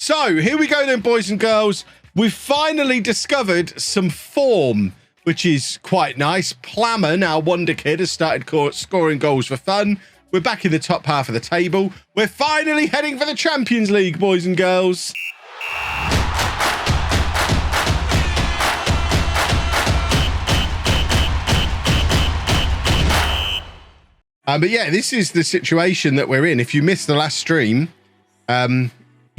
So here we go then, boys and girls. We've finally discovered some form, which is quite nice. Plamen, our wonder kid, has started scoring goals for fun. We're back in the top half of the table. We're finally heading for the Champions League, boys and girls. But yeah, this is the situation that we're in. If you missed the last stream,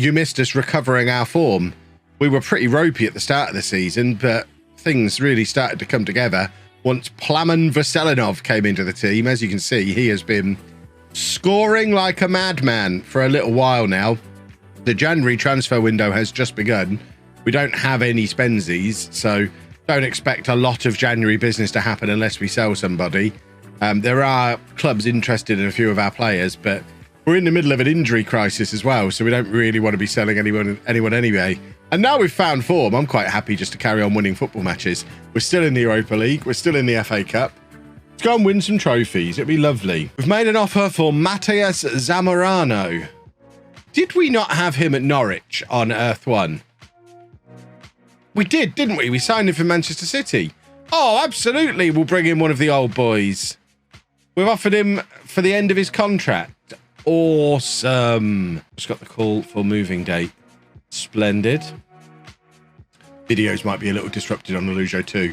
you missed us recovering our form. We were pretty ropey at the start of the season, but things really started to come together once Plamen Veselinov came into the team. As you can see, he has been scoring like a madman for a little while now. The January transfer window has just begun. We don't have any spensies, so don't expect a lot of January business to happen unless we sell somebody. There are clubs interested in a few of our players, but we're in the middle of an injury crisis as well, so we don't really want to be selling anyone anyway. And now we've found form, I'm quite happy just to carry on winning football matches. We're still in the Europa League. We're still in the FA Cup. Let's go and win some trophies. It'd be lovely. We've made an offer for Mateus Zamorano. Did we not have him at Norwich on Earth 1? We did, didn't we? We signed him for Manchester City. Oh, absolutely. We'll bring in one of the old boys. We've offered him for the end of his contract. Awesome. Just got the call for moving date. Splendid. Videos might be a little disrupted on LOLLUJO too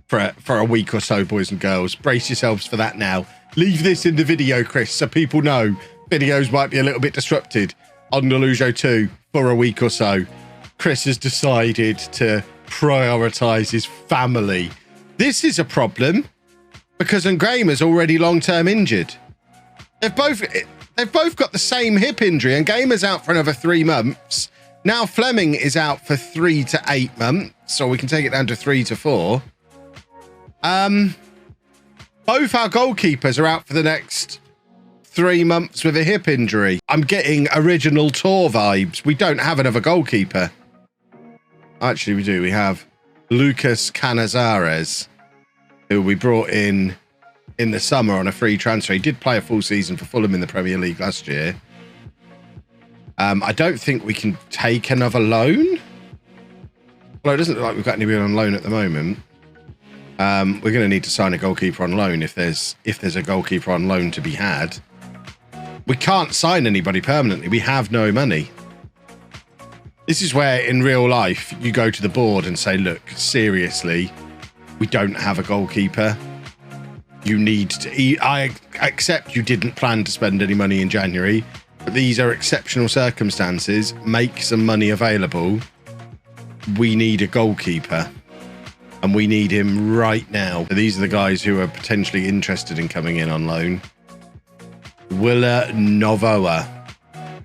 for a week or so, boys and girls. Brace yourselves for that now. Leave this in the video, Chris, so people know videos might be a little bit disrupted on LOLLUJO 2 for a week or so. Chris has decided to prioritize his family. This is a problem because Ngamer's already long-term injured. They've both got the same hip injury, and Ngamer's out for another 3 months. Now Fleming is out for 3 to 8 months, so we can take it down to 3 to 4. Both our goalkeepers are out for the next 3 months with a hip injury. I'm getting original tour vibes. We don't have another goalkeeper. Actually, we do. We have Lucas Canizares, who we brought in the summer on a free transfer. He did play a full season for Fulham in the Premier League last year. I don't think we can take another loan. Well, it doesn't look like we've got anybody on loan at the moment. We're going to need to sign a goalkeeper on loan if there's a goalkeeper on loan to be had. We can't sign anybody permanently. We have no money. This is where, in real life, you go to the board and say, look, seriously, we don't have a goalkeeper. You need to... I accept you didn't plan to spend any money in January, but these are exceptional circumstances. Make some money available. We need a goalkeeper, and we need him right now. So these are the guys who are potentially interested in coming in on loan. Willa Novoa.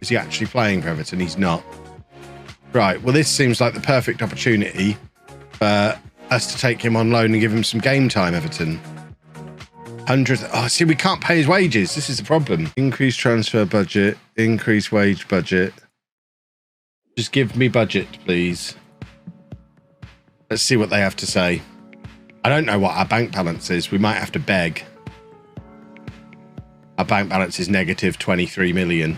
Is he actually playing for Everton? He's not. Right, well, this seems like the perfect opportunity for us to take him on loan and give him some game time, Everton. 100... Oh, see, we can't pay his wages. This is the problem. Increase transfer budget, increase wage budget. Just give me budget, please. Let's see what they have to say. I don't know what our bank balance is. We might have to beg. Our bank balance is negative 23 million.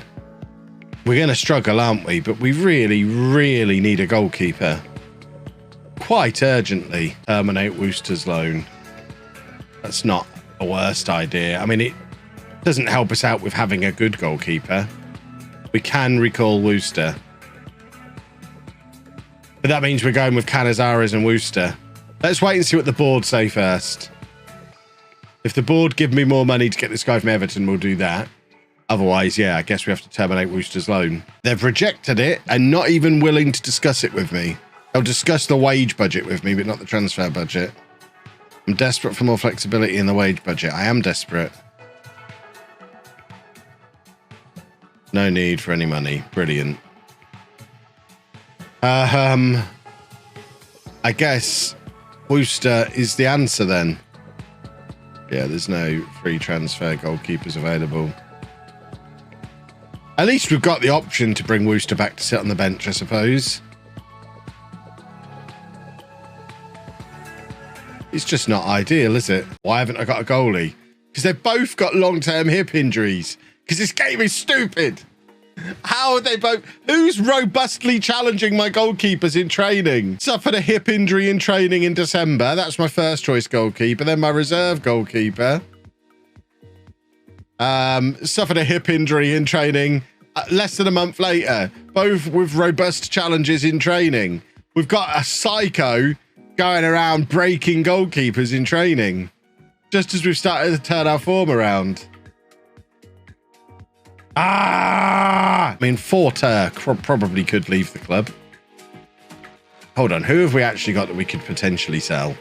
We're going to struggle, aren't we? But we really, really need a goalkeeper. Quite urgently. Terminate Wooster's loan. That's not the worst idea. I mean, it doesn't help us out with having a good goalkeeper. We can recall Wooster. But that means we're going with Canizares and Wooster. Let's wait and see what the board say first. If the board give me more money to get this guy from Everton, we'll do that. Otherwise, yeah, I guess we have to terminate Wooster's loan. They've rejected it and not even willing to discuss it with me. They'll discuss the wage budget with me, but not the transfer budget. I'm desperate for more flexibility in the wage budget. I am desperate. No need for any money. Brilliant. I guess Wooster is the answer then. Yeah, there's no free transfer goalkeepers available. At least we've got the option to bring Wooster back to sit on the bench, I suppose. It's just not ideal, is it? Why haven't I got a goalie? Because they've both got long-term hip injuries. Because this game is stupid. How are they both? Who's robustly challenging my goalkeepers in training? Suffered a hip injury in training in December. That's my first choice goalkeeper. Then my reserve goalkeeper. Suffered a hip injury in training less than a month later. Both with robust challenges in training. We've got a psycho going around breaking goalkeepers in training. Just as we've started to turn our form around. I mean, Forter probably could leave the club. Hold on, who have we actually got that we could potentially sell?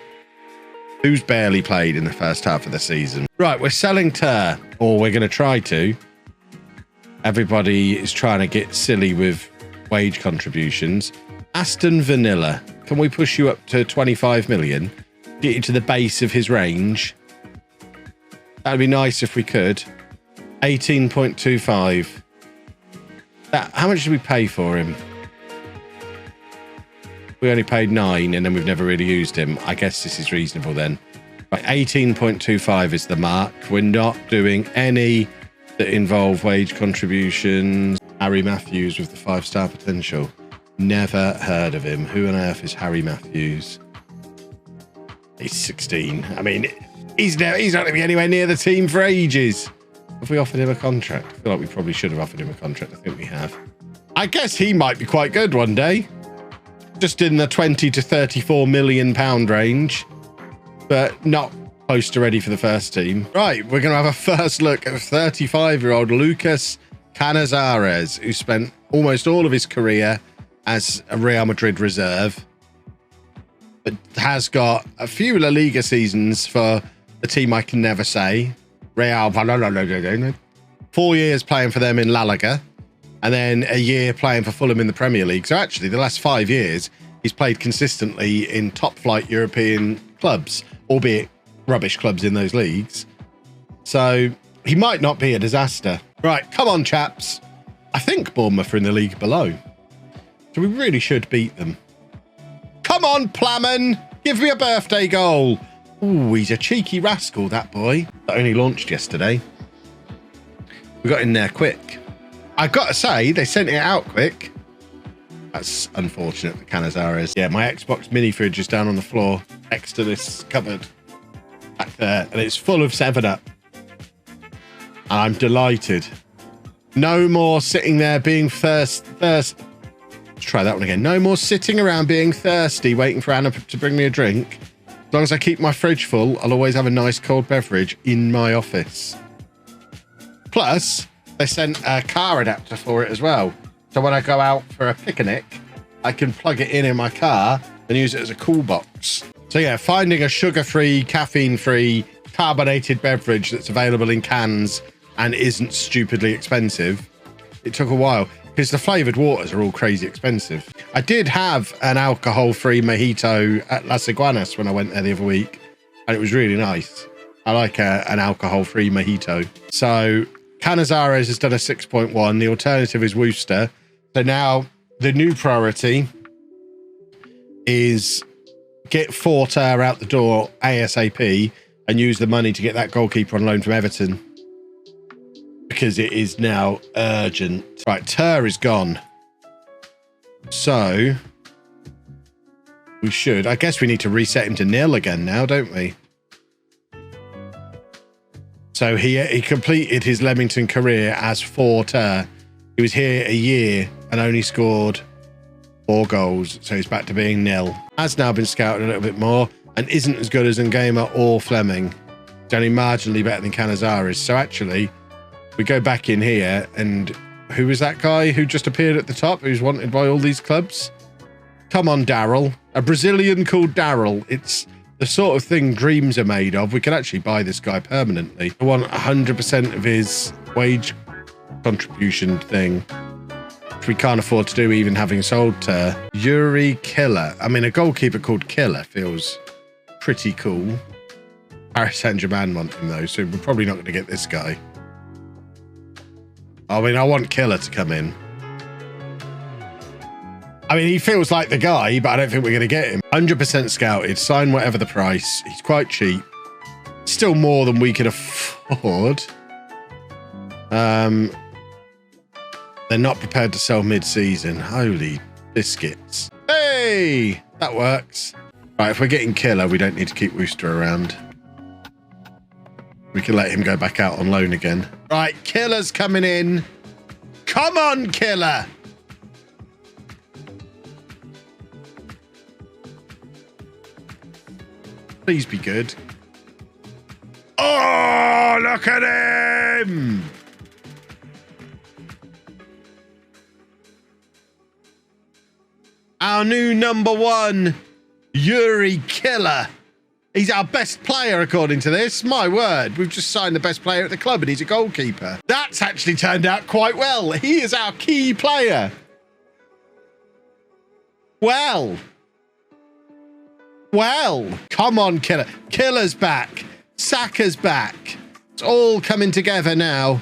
Who's barely played in the first half of the season? Right, we're selling Ter, or we're going to try to. Everybody is trying to get silly with wage contributions. Aston Vanilla, can we push you up to 25 million? Get you to the base of his range. That'd be nice if we could. 18.25. How much did we pay for him? We only paid 9 and then we've never really used him. I guess this is reasonable then. Right, 18.25 is the mark. We're not doing any that involve wage contributions. Harry Matthews with the 5-star potential. Never heard of him. Who on earth is Harry Matthews? He's 16. I mean, he's not going to be anywhere near the team for ages. Have we offered him a contract? I feel like we probably should have offered him a contract. I think we have. I guess he might be quite good one day. Just in the 20 to 34 million pound range, but not close to ready for the first team. Right, we're going to have a first look at 35-year-old Lucas Canizares, who spent almost all of his career as a Real Madrid reserve, but has got a few La Liga seasons for a team I can never say. Real, 4 years playing for them in La Liga, and then a year playing for Fulham in the Premier League. So actually, the last 5 years, he's played consistently in top-flight European clubs, albeit rubbish clubs in those leagues. So he might not be a disaster. Right, come on, chaps. I think Bournemouth are in the league below. So we really should beat them. Come on, Plamen. Give me a birthday goal. Ooh, he's a cheeky rascal, that boy. That only launched yesterday. We got in there quick. I've got to say, they sent it out quick. That's unfortunate for Canizares. Yeah, my Xbox mini fridge is down on the floor next to this cupboard back there, and it's full of 7-Up. And I'm delighted. No more sitting there being Let's try that one again. No more sitting around being thirsty, waiting for Anna to bring me a drink. As long as I keep my fridge full, I'll always have a nice cold beverage in my office. Plus, they sent a car adapter for it as well. So when I go out for a picnic, I can plug it in my car and use it as a cool box. So yeah, finding a sugar-free, caffeine-free, carbonated beverage that's available in cans and isn't stupidly expensive, it took a while because the flavoured waters are all crazy expensive. I did have an alcohol-free mojito at Las Iguanas when I went there the other week, and it was really nice. I like an alcohol-free mojito. So Canizares has done a 6.1. The alternative is Worcester. So now the new priority is get Forter out the door ASAP and use the money to get that goalkeeper on loan from Everton, because it is now urgent. Right, Ter is gone. So we should, I guess we need to reset him to 0 again now, don't we? So he completed his Leamington career as Forter. He was here a year and only scored 4 goals. So he's back to being 0. Has now been scouted a little bit more and isn't as good as Ngama or Fleming. He's only marginally better than Canizares. So actually, we go back in here, and who is that guy who just appeared at the top who's wanted by all these clubs? Come on, Daryl. A Brazilian called Daryl. It's the sort of thing dreams are made of. We could actually buy this guy permanently. I want 100% of his wage contribution thing, which we can't afford to do even having sold to Yuri Killer. I mean, a goalkeeper called Killer feels pretty cool. Paris Saint-Germain want him though, so we're probably not going to get this guy. I mean, I want Killer to come in. I mean, he feels like the guy, but I don't think we're going to get him. 100% scouted, sign whatever the price. He's quite cheap. Still more than we can afford. They're not prepared to sell mid-season. Holy biscuits. Hey, that works. Right, if we're getting Killer, we don't need to keep Wooster around. We can let him go back out on loan again. Right, Killer's coming in. Come on, Killer. Please be good. Oh, look at him. Our new number one, Yuri Killer. He's our best player, according to this. My word, we've just signed the best player at the club, and he's a goalkeeper. That's actually turned out quite well. He is our key player. Well, come on, Killer. Killer's back. Saka's back. It's all coming together now.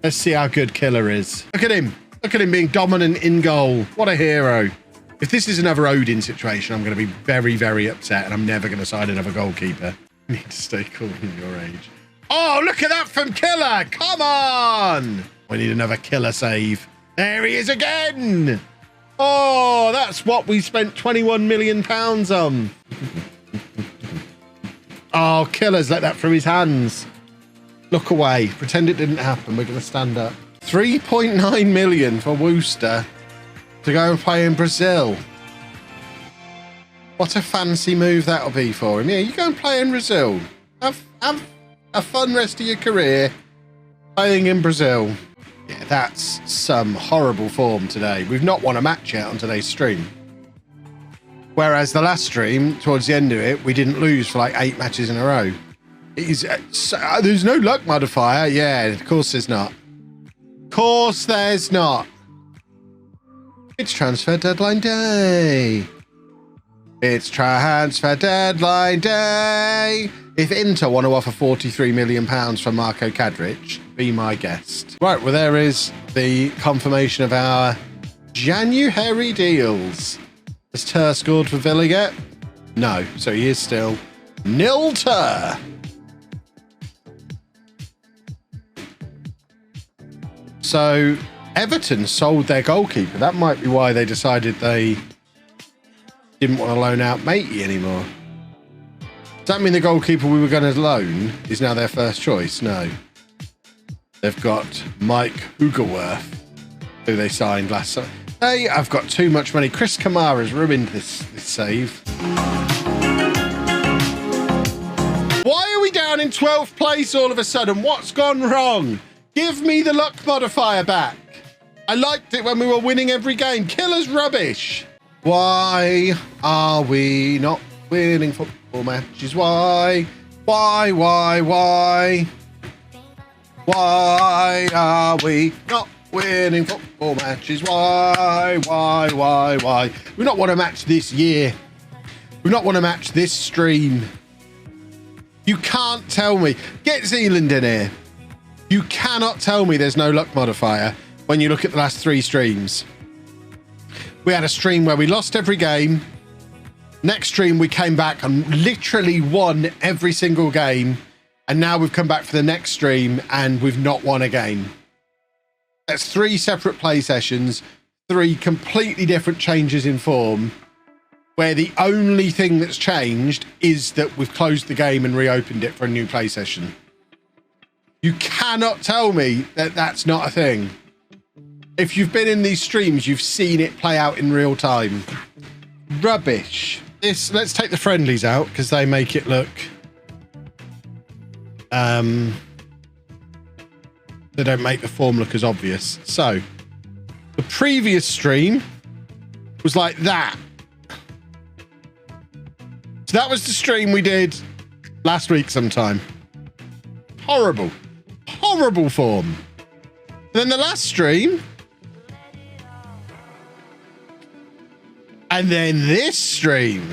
Let's see how good Killer is. Look at him. Look at him being dominant in goal. What a hero. If this is another Odin situation, I'm going to be very, very upset, and I'm never going to sign another goalkeeper. You need to stay cool in your age. Oh, look at that from Killer. Come on. We need another Killer save. There he is again. Oh, that's what we spent £21 million on. Oh, Killer's let that through his hands. Look away. Pretend it didn't happen. We're going to stand up. 3.9 million for Wooster to go and play in Brazil. What a fancy move that'll be for him. Yeah, you go and play in Brazil. Have a fun rest of your career playing in Brazil. Yeah, that's some horrible form today. We've not won a match yet on today's stream. Whereas the last stream, towards the end of it, we didn't lose for like 8 matches in a row. There's no luck modifier. Yeah, of course there's not. Of course there's not. It's transfer deadline day. It's transfer deadline day. If Inter want to offer £43 million for Marco Kadric, be my guest. Right, well, there is the confirmation of our January deals. Has Ter scored for Villa yet? No, so he is still nil Ter. So Everton sold their goalkeeper. That might be why they decided they didn't want to loan out Matey anymore. Does that mean the goalkeeper we were going to loan is now their first choice? No. They've got Mike Hugerworth, who they signed last summer. Hey, I've got too much money. Chris Kamara's ruined this save. Why are we down in 12th place all of a sudden? What's gone wrong? Give me the luck modifier back. I liked it when we were winning every game. Killer's rubbish. Why are we not winning football matches? Why? Why are we not winning football matches? Why? We've not won a match this year. We've not won a match this stream. You can't tell me. Get Zealand in here. You cannot tell me there's no luck modifier when you look at the last 3 streams. We had a stream where we lost every game. Next stream, we came back and literally won every single game. And now we've come back for the next stream and we've not won a game. That's 3 separate play sessions, 3 completely different changes in form, where the only thing that's changed is that we've closed the game and reopened it for a new play session. You cannot tell me that that's not a thing. If you've been in these streams, you've seen it play out in real time. Rubbish. Let's take the friendlies out because they make it look... they don't make the form look as obvious. So, the previous stream was like that. So that was the stream we did last week sometime. Horrible. Horrible form. And then the last stream... And then this stream.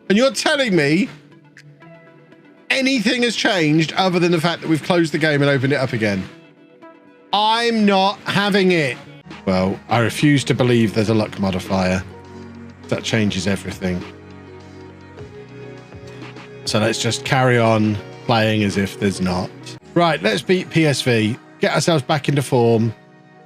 And you're telling me anything has changed other than the fact that we've closed the game and opened it up again? I'm not having it. Well, I refuse to believe there's a luck modifier. That changes everything. So let's just carry on playing as if there's not. Right, let's beat PSV. Get ourselves back into form.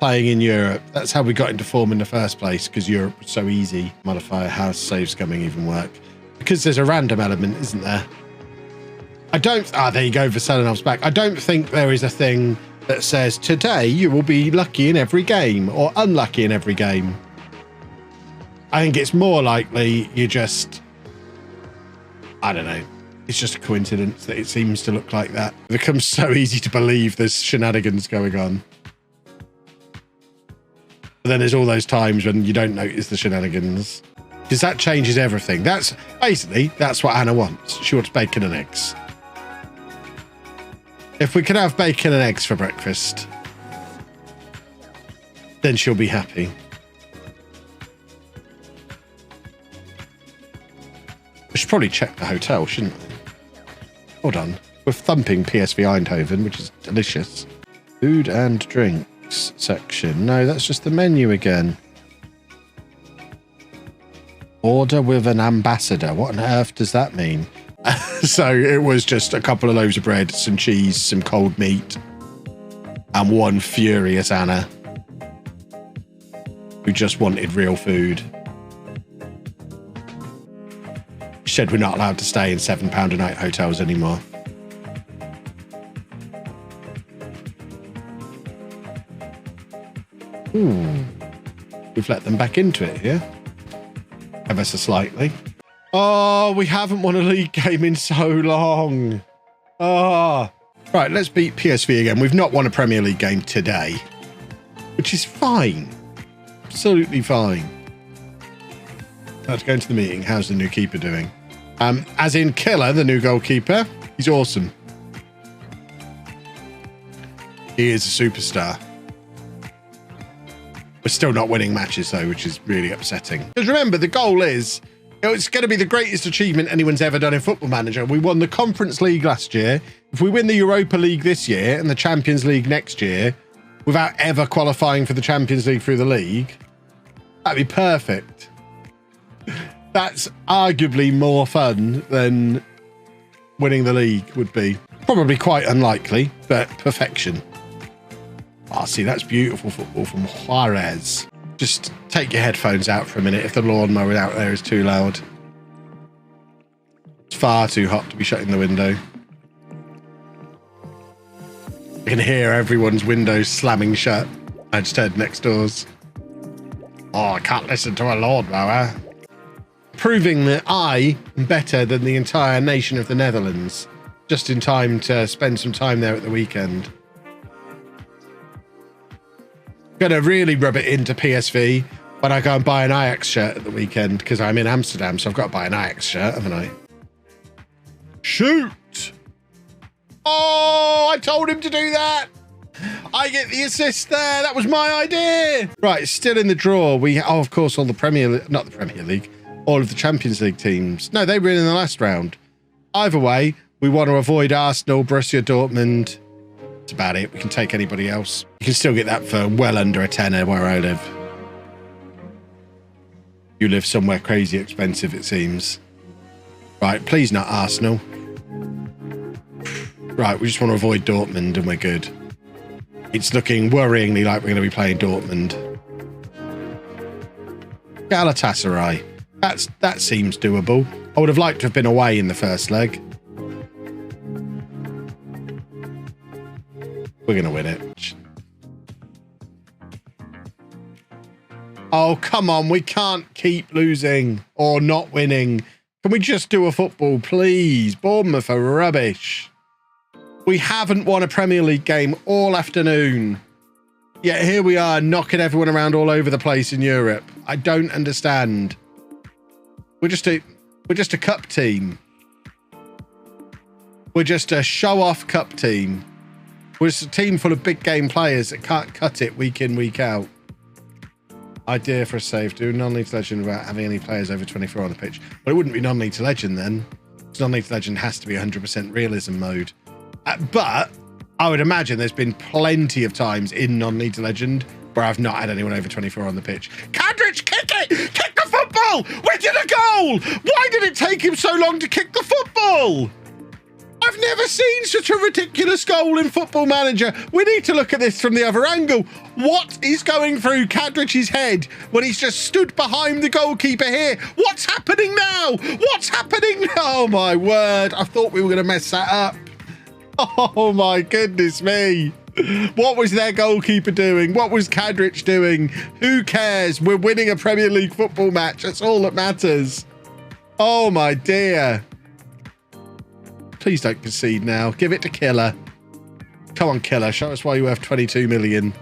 Playing in Europe. That's how we got into form in the first place, because Europe was so easy. Modifier, how's save scumming even work? Because there's a random element, isn't there? I don't... Ah, there you go, Vasilinov's back. I don't think there is a thing that says, today you will be lucky in every game, or unlucky in every game. I think it's more likely you just... I don't know. It's just a coincidence that it seems to look like that. It becomes so easy to believe there's shenanigans going on. But then there's all those times when you don't notice the shenanigans. Because that changes everything. That's basically, that's what Anna wants. She wants bacon and eggs. If we can have bacon and eggs for breakfast, then she'll be happy. We should probably check the hotel, shouldn't we? Hold on. We're thumping PSV Eindhoven, which is delicious. Food and drink section. No, that's just the menu again. Order with an ambassador. What on earth does that mean? So it was just a couple of loaves of bread, some cheese, some cold meat, and one furious Anna who just wanted real food. She said we're not allowed to stay in £7 a night hotels anymore. We've let them back into it here. Ever so slightly. Oh, we haven't won a league game in so long. Oh. Right, let's beat PSV again. We've not won a Premier League game today, which is fine. Absolutely fine. Let's go into the meeting. How's the new keeper doing? As in Killer, the new goalkeeper. He's awesome. He is a superstar. We're still not winning matches, though, which is really upsetting. Because remember, the goal is, it's going to be the greatest achievement anyone's ever done in Football Manager. We won the Conference League last year. If we win the Europa League this year and the Champions League next year, without ever qualifying for the Champions League through the league, that'd be perfect. That's arguably more fun than winning the league would be. Probably quite unlikely, but perfection. Oh, see, that's beautiful football from Juarez. Just take your headphones out for a minute if the lawnmower out there is too loud. It's far too hot to be shutting the window. I can hear everyone's windows slamming shut. I just heard next doors. Oh, I can't listen to a lawnmower. Proving that I am better than the entire nation of the Netherlands. Just in time to spend some time there at the weekend. Gonna really rub it into PSV when I go and buy an Ajax shirt at the weekend, because I'm in Amsterdam, so I've got to buy an Ajax shirt, haven't I? Shoot! Oh, I told him to do that. I get the assist there. That was my idea. Right, still in the draw. Of course, all the not the Premier League, all of the Champions League teams. No, they were in the last round. Either way, we want to avoid Arsenal, Borussia Dortmund. That's about it. We can take anybody else. You can still get that for well under a tenner where I live. You live somewhere crazy expensive, it seems. Right, please not Arsenal. Right, we just want to avoid Dortmund and we're good. It's looking worryingly like we're going to be playing Dortmund. Galatasaray. That seems doable. I would have liked to have been away in the first leg. We're going to win it. Oh, come on. We can't keep losing or not winning. Can we just do a football, please? Bournemouth are rubbish. We haven't won a Premier League game all afternoon. Yet here we are knocking everyone around all over the place in Europe. I don't understand. We're just a cup team. We're just a show-off cup team. We're just a team full of big game players that can't cut it week in, week out. Idea for a save. Do non-league to legend without having any players over 24 on the pitch. Well, it wouldn't be non-league to legend then. Non-league to legend has to be 100% realism mode. But I would imagine there's been plenty of times in non-league to legend where I've not had anyone over 24 on the pitch. Kadrich, kick it! Kick the football! We did a goal! Why did it take him so long to kick the football? I I've never seen such a ridiculous goal in Football Manager. We need to look at this from the other angle. What is going through Kadrich's head when he's just stood behind the goalkeeper here? What's happening now? What's happening? Oh, my word. I thought we were going to mess that up. Oh, my goodness me. What was their goalkeeper doing? What was Kadrich doing? Who cares? We're winning a Premier League football match. That's all that matters. Oh, my dear. Please don't concede now. Give it to Killer. Come on, Killer. Show us why you're worth 22 million.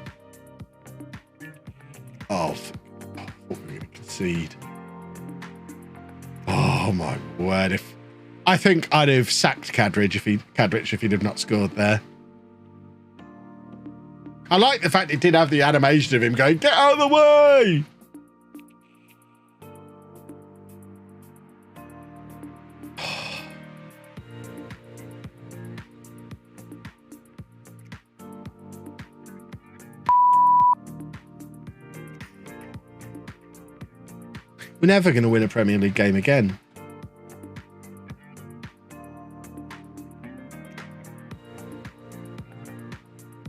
Oh, I thought we were going to concede. Oh, my word. I think I'd have sacked Kadrich if he'd have not scored there. I like the fact it did have the animation of him going, get out of the way! We're never going to win a Premier League game again.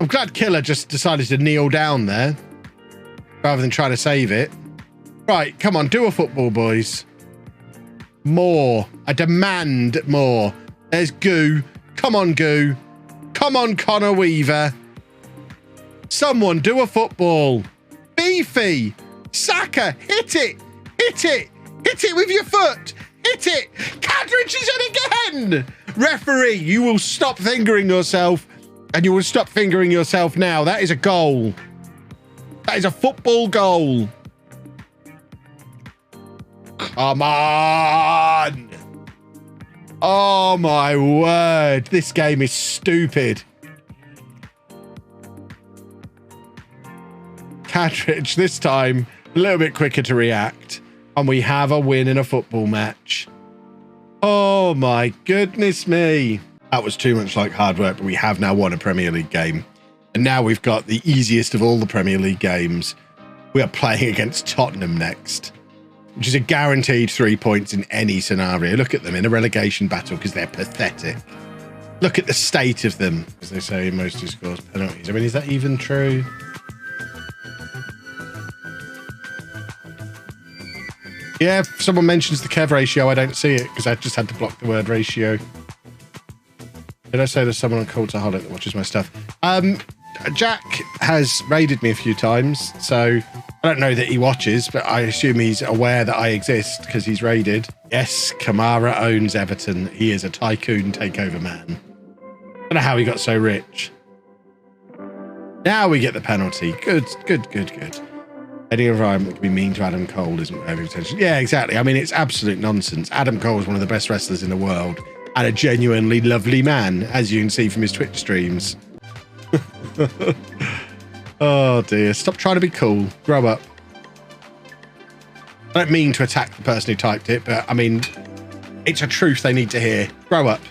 I'm glad Killer just decided to kneel down there rather than trying to save it. Right, come on, do a football, boys. More. I demand more. There's Goo. Come on, Goo. Come on, Connor Weaver. Someone do a football. Beefy. Saka, hit it. Hit it. Hit it with your foot. Hit it. Kadrich is in again. Referee, you will stop fingering yourself. And you will stop fingering yourself now. That is a goal. That is a football goal. Come on. Oh, my word. This game is stupid. Kadrich, this time, a little bit quicker to react. And we have a win in a football match. Oh, my goodness me. That was too much like hard work, but we have now won a Premier League game. And now we've got the easiest of all the Premier League games. We are playing against Tottenham next, which is a guaranteed 3 points in any scenario. Look at them in a relegation battle because they're pathetic. Look at the state of them, as they say, most who scores penalties. I mean, is that even true? Yeah, if someone mentions the Kev ratio, I don't see it because I just had to block the word ratio. Did I say there's someone on Cultaholic that watches my stuff? Jack has raided me a few times, so I don't know that he watches, but I assume he's aware that I exist because he's raided. Yes, Kamara owns Everton. He is a tycoon takeover man. I don't know how he got so rich. Now we get the penalty. Good, good, good, good. Any environment can be mean to Adam Cole isn't having attention. Yeah, exactly. I mean, it's absolute nonsense. Adam Cole is one of the best wrestlers in the world. And a genuinely lovely man, as you can see from his Twitch streams. Oh, dear. Stop trying to be cool. Grow up. I don't mean to attack the person who typed it, but, I mean, it's a truth they need to hear. Grow up.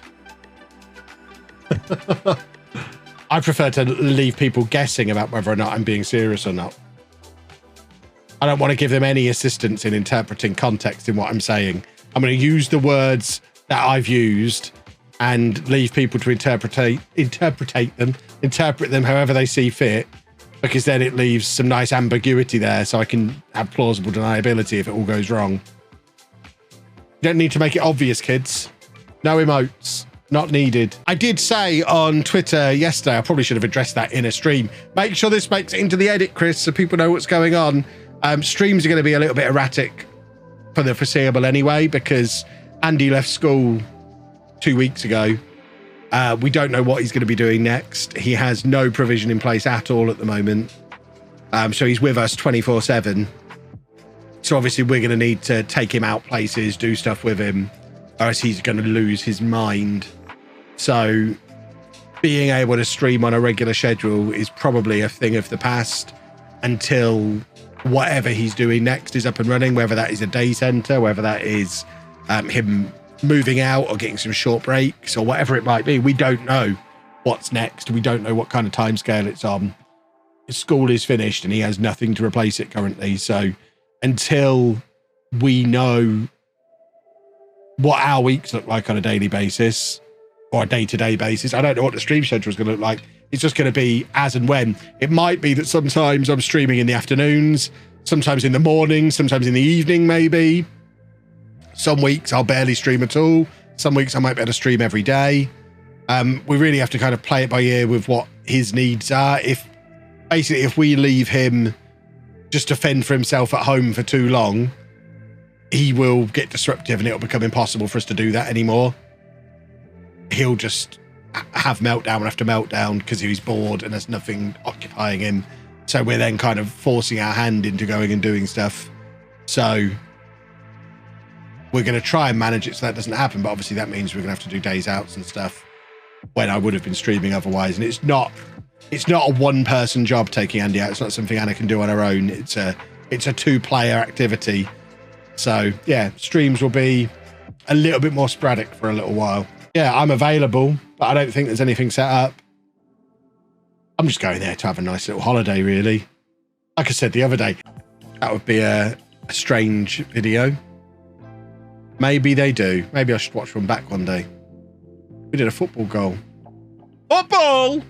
I prefer to leave people guessing about whether or not I'm being serious or not. I don't want to give them any assistance in interpreting context in what I'm saying. I'm going to use the words that I've used and leave people to interpret them however they see fit, because then it leaves some nice ambiguity there so I can have plausible deniability if it all goes wrong. You don't need to make it obvious, kids. No emotes. Not needed. I did say on Twitter yesterday, I probably should have addressed that in a stream. Make sure this makes it into the edit, Chris, so people know what's going on. Streams are going to be a little bit erratic for the foreseeable anyway, because Andy left school 2 weeks ago. We don't know what he's going to be doing next. He has no provision in place at all at the moment. So he's with us 24/7. So obviously we're going to need to take him out places, do stuff with him, or else he's going to lose his mind. So being able to stream on a regular schedule is probably a thing of the past until whatever he's doing next is up and running, whether that is a day center, whether that is him moving out or getting some short breaks or whatever it might be. We don't know what's next. We don't know what kind of timescale it's on. His school is finished and he has nothing to replace it currently. So until we know what our weeks look like on a daily basis, or a day-to-day basis. I don't know what the stream schedule is going to look like. It's just going to be as and when. It might be that sometimes I'm streaming in the afternoons, sometimes in the morning, sometimes in the evening, maybe. Some weeks I'll barely stream at all. Some weeks I might be able to stream every day. We really have to kind of play it by ear with what his needs are. If we leave him just to fend for himself at home for too long, he will get disruptive and it'll become impossible for us to do that anymore. He'll just have meltdown after meltdown because he's bored and there's nothing occupying him. So we're then kind of forcing our hand into going and doing stuff. So we're going to try and manage it so that doesn't happen. But obviously that means we're going to have to do days outs and stuff when I would have been streaming otherwise. And it's not a one-person job taking Andy out. It's not something Anna can do on her own. It's a two-player activity. So yeah, streams will be a little bit more sporadic for a little while. Yeah, I'm available, but I don't think there's anything set up. I'm just going there to have a nice little holiday, really. Like I said the other day, that would be a strange video. Maybe they do. Maybe I should watch one back one day. We did a football goal. Football!